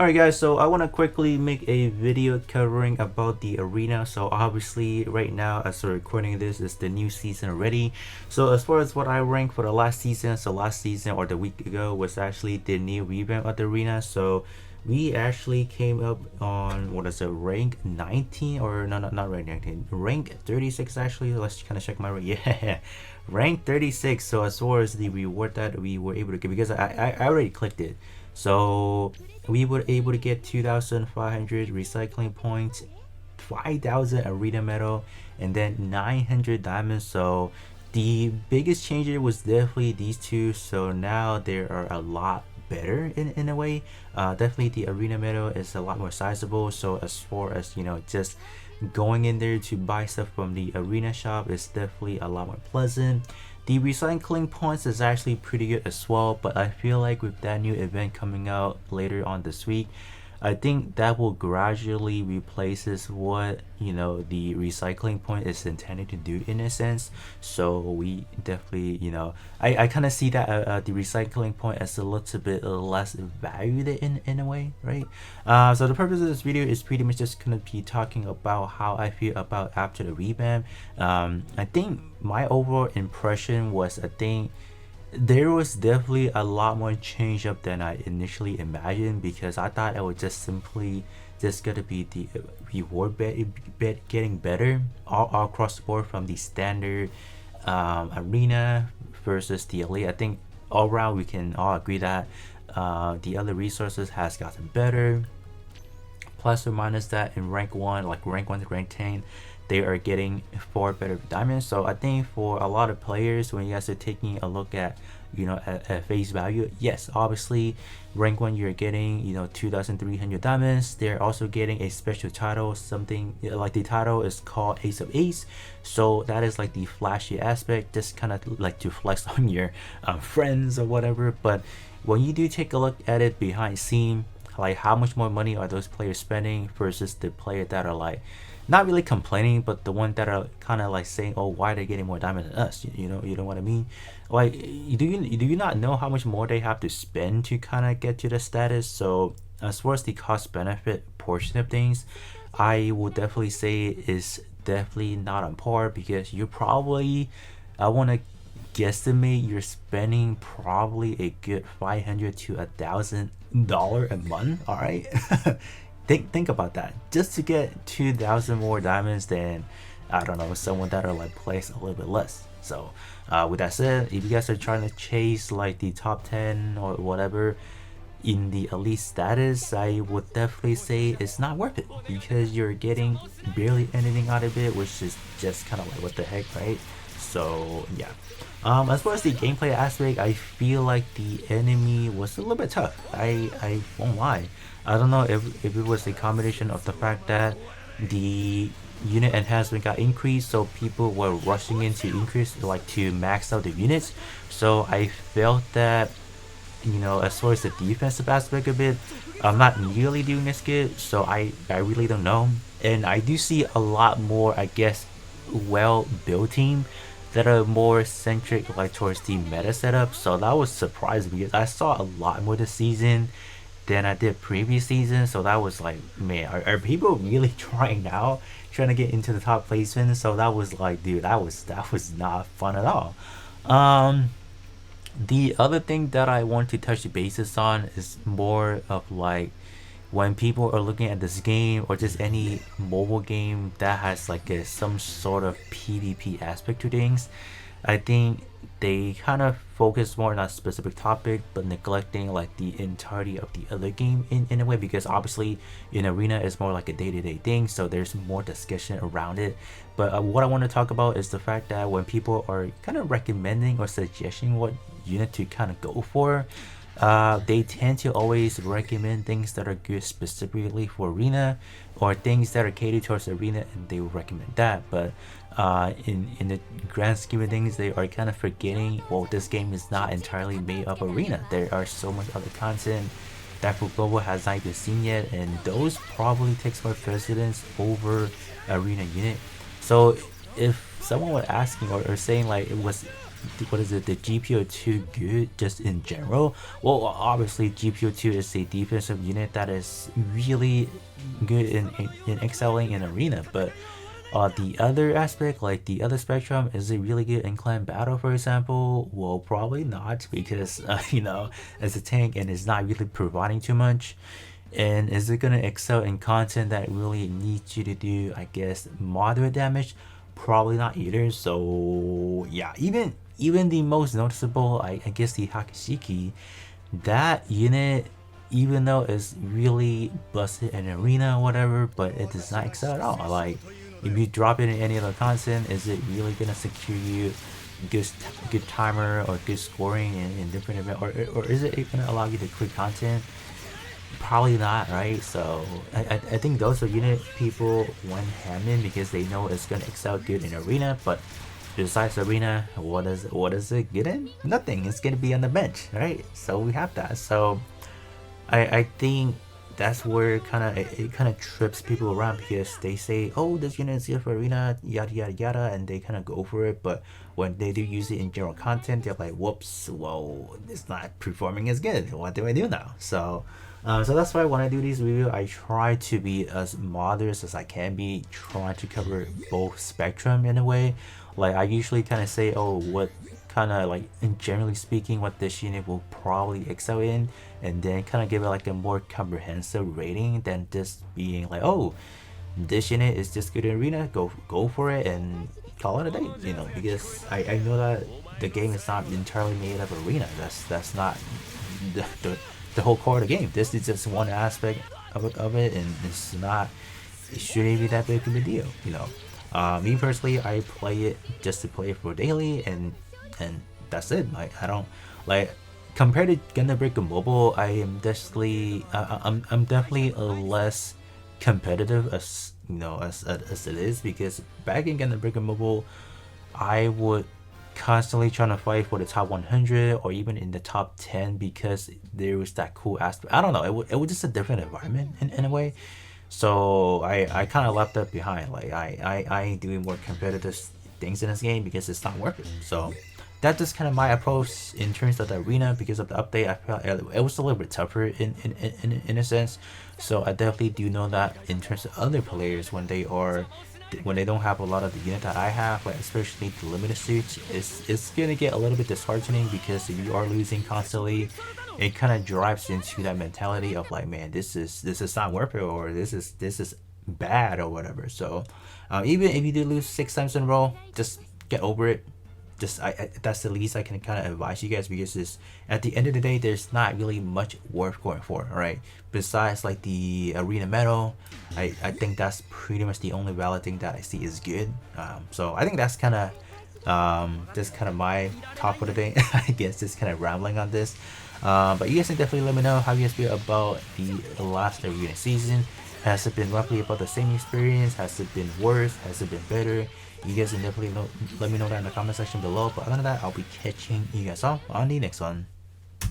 Alright guys, so I want to quickly make a video covering about the arena. So obviously right now as we're recording this is the new season already. So as far as what I ranked for the last season, so last season or the week ago was actually the new revamp of the arena. So we actually came up on, what is it, rank 19 or no, not rank 19, rank 36 actually. Let's kind of check my rank. Yeah, rank 36. So as far as the reward that we were able to get, because I already clicked it, so we were able to get 2,500 recycling points, 5,000 arena medal, and then 900 diamonds. So the biggest change was definitely these two. So now they are a lot better in a way. Definitely the arena medal is a lot more sizable. So as far as, you know, just going in there to buy stuff from the arena shop is definitely a lot more pleasant. The recycling points is actually pretty good as well, but I feel like with that new event coming out later on this week, I think that will gradually replaces what, you know, the recycling point is intended to do in a sense. So we definitely, you know, I kind of see that the recycling point as a little bit less valued in a way, right? So the purpose of this video is pretty much just gonna be talking about how I feel about after the revamp. I think my overall impression was, I think there was definitely a lot more change up than I initially imagined, because I thought it was just simply just gonna be the reward bet getting better all across the board from the standard arena versus the elite. I think all around we can all agree that the other resources has gotten better. Plus or minus that in rank 1, like rank 1 to rank 10, they are getting 4 better diamonds. So I think for a lot of players, when you guys are taking a look at, you know, at face value, yes, obviously rank 1 you're getting, you know, 2,300 diamonds. They're also getting a special title, something like the title is called Ace of Ace. So that is like the flashy aspect, just kind of like to flex on your friends or whatever. But when you do take a look at it behind scene, like how much more money are those players spending versus the players that are like not really complaining, but the one that are kind of like saying, oh, why are they getting more diamonds than us? You know what I mean? Like, do you not know how much more they have to spend to kind of get to the status? So as far as the cost benefit portion of things, I will definitely say is definitely not on par, because you probably, I want to guesstimate you're spending probably a good $500 to $1,000 a month. All right. think about that, just to get 2,000 more diamonds than, I don't know, someone that are like placed a little bit less. So with that said, if you guys are trying to chase like the top 10 or whatever in the elite status, I would definitely say it's not worth it, because you're getting barely anything out of it, which is just kind of like, what the heck, right? So yeah. As far as the gameplay aspect, I feel like the enemy was a little bit tough. I won't lie. I don't know if it was a combination of the fact that the unit enhancement got increased, so people were rushing in to increase, like to max out the units. So I felt that, you know, as far as the defensive aspect of it, I'm not nearly doing as good. So I really don't know. And I do see a lot more, I guess, well built team that are more centric like towards the meta setup. So that was surprising, because I saw a lot more this season than I did previous season. So that was like, man, are people really trying now, trying to get into the top placement? So that was like, dude, that was not fun at all. The other thing that I want to touch the bases on is more of like, when people are looking at this game or just any mobile game that has like some sort of PvP aspect to things, I think they kind of focus more on a specific topic but neglecting like the entirety of the other game in a way, because obviously in arena is more like a day-to-day thing, so there's more discussion around it. But what I want to talk about is the fact that when people are kind of recommending or suggesting what unit to kind of go for, they tend to always recommend things that are good specifically for arena, or things that are catered towards arena, and they will recommend that. But in the grand scheme of things, they are kind of forgetting, well, this game is not entirely made of arena. There are so much other content that for global has not been seen yet, and those probably takes more precedence over arena unit. So if someone was asking or saying like it was what is it, the GPO2 good just in general? Well, obviously GPO2 is a defensive unit that is really good in excelling in arena, but the other aspect, like the other spectrum, is it really good in clan battle, for example? Well, probably not, because you know, as a tank and it's not really providing too much. And is it gonna excel in content that really needs you to do, I guess, moderate damage? Probably not either. So yeah, even the most noticeable, I guess, the Hakashiki, that unit, even though it's really busted in arena or whatever, but it does not excel at all. Like, if you drop it in any other content, is it really gonna secure you good good timer or good scoring in different events, or is it gonna allow you to click content? Probably not, right? So I think those are unit people went ham in because they know it's gonna excel good in arena, but besides arena, what is it good in? Nothing. It's gonna be on the bench, right? So we have that. So I think that's where it kind of trips people around, because they say, oh, this unit is good for arena, yada yada yada, and they kind of go for it, but when they do use it in general content, they're like, whoops, well, it's not performing as good, what do I do now? So so that's why when I do these reviews, I try to be as modest as I can be, trying to cover both spectrum in a way. Like, I usually kind of say, oh, what kind of, like, in generally speaking, what this unit will probably excel in, and then kind of give it like a more comprehensive rating than just being like, oh, this unit is just good in arena, go for it and call it a day, you know, because I know that the game is not entirely made of arena. That's not the whole core of the game. This is just one aspect of it, and it's not, it shouldn't be that big of a deal, you know. Me personally, I play it just to play it for daily, and that's it. Like, I don't, like, compared to Gundam Breaker Mobile, I am definitely I'm definitely a less competitive, as you know, as it is, because back in Gundam Breaker Mobile, I would constantly trying to fight for the top 100 or even in the top 10, because there was that cool aspect. I don't know, it was just a different environment in a way. So I kind of left that behind. Like, I ain't doing more competitive things in this game because it's not worth it. So that's just kind of my approach in terms of the arena. Because of the update, I felt it was a little bit tougher in a sense. So I definitely do know that in terms of other players, when they don't have a lot of the unit that I have, like especially the limited suits, it's gonna get a little bit disheartening, because if you are losing constantly, it kind of drives into that mentality of like, man, this is not worth it, or this is bad or whatever. So even if you do lose 6 times in a row, just get over it. Just that's the least I can kind of advise you guys, because it's, at the end of the day, there's not really much worth going for, right? Besides like the arena medal, I think that's pretty much the only valid thing that I see is good. So I think that's kind of just kind of my talk for the day. I guess just kind of rambling on this. But you guys can definitely let me know how you guys feel about the last arena season. Has it been roughly about the same experience? Has it been worse? Has it been better? You guys can definitely let me know that in the comment section below. But other than that, I'll be catching you guys all on the next one.